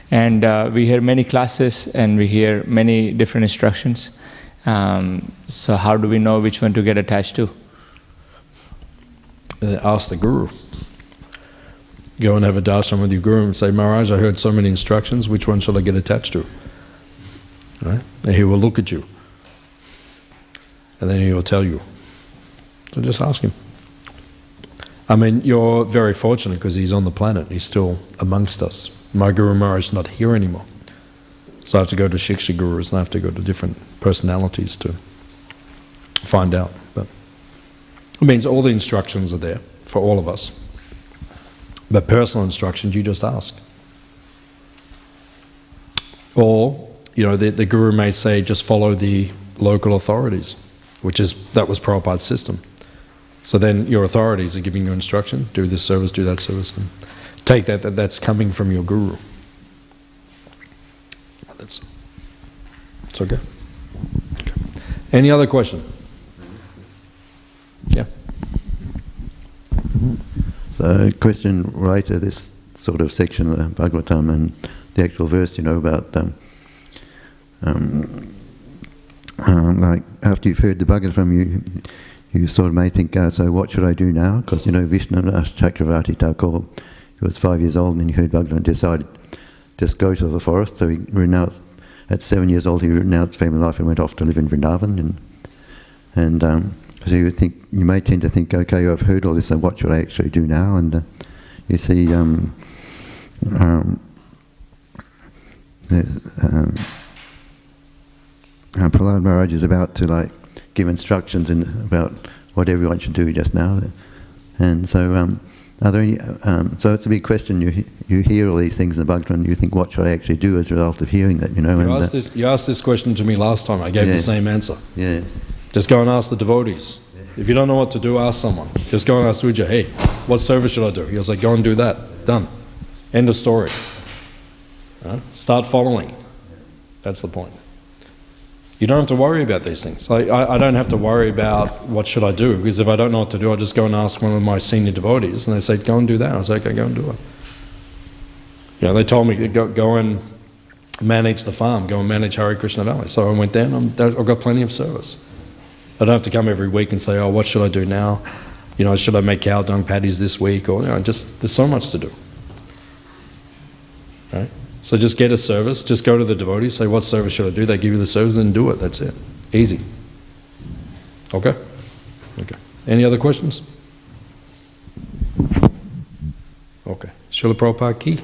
And we hear many classes and we hear many different instructions. So how do we know which one to get attached to? Ask the guru. Go and have a darshan with your guru and say, Maharaj, I heard so many instructions, which one shall I get attached to? Right? And he will look at you. And then he will tell you. So just ask him. I mean, you're very fortunate because he's on the planet. He's still amongst us. My Guru Maharaj is not here anymore. So I have to go to Shiksha Gurus and I have to go to different personalities to find out. But it means all the instructions are there for all of us. But personal instructions, you just ask. Or, you know, the Guru may say, just follow the local authorities, that was Prabhupada's system. So then your authorities are giving you instruction, do this service, do that service, and take that's coming from your guru. It's okay. Any other question? Yeah. So, question related to this sort of section of the Bhagavatam and the actual verse, you know, about like after you've heard the Bhagavatam, you sort of may think, so what should I do now? Because, you know, Vishnu Chakravarti Thakur, he was 5 years old and then he heard Bhagavatam and decided just go to the forest. So he renounced, at 7 years old, he renounced family life and went off to live in Vrindavan. And because you may tend to think, okay, I've heard all this, so what should I actually do now? And you see, Prahlad Maharaj is about to give instructions about what everyone should do just now. And so, are there any? So it's a big question. You hear all these things in the Bhagavatam, and you think, what should I actually do as a result of hearing that? You asked this question to me last time. I gave the same answer. Yeah. Just go and ask the devotees. If you don't know what to do, ask someone. Just go and ask Uja, hey, what service should I do? He was like, go and do that. Done. End of story. Start following. That's the point. You don't have to worry about these things. I don't have to worry about what should I do, because if I don't know what to do, I'll just go and ask one of my senior devotees, and they say, go and do that. I was like, okay, go and do it. They told me, go and manage the farm, go and manage Hare Krishna Valley. So I went there, and I've got plenty of service. I don't have to come every week and say, oh, what should I do now? Should I make cow dung patties this week? Or, there's so much to do. Right? So just get a service, just go to the devotees, say, what service should I do? They give you the service, and do it. That's it. Easy. Okay? Okay. Any other questions? Okay. Srila Prabhupada ki?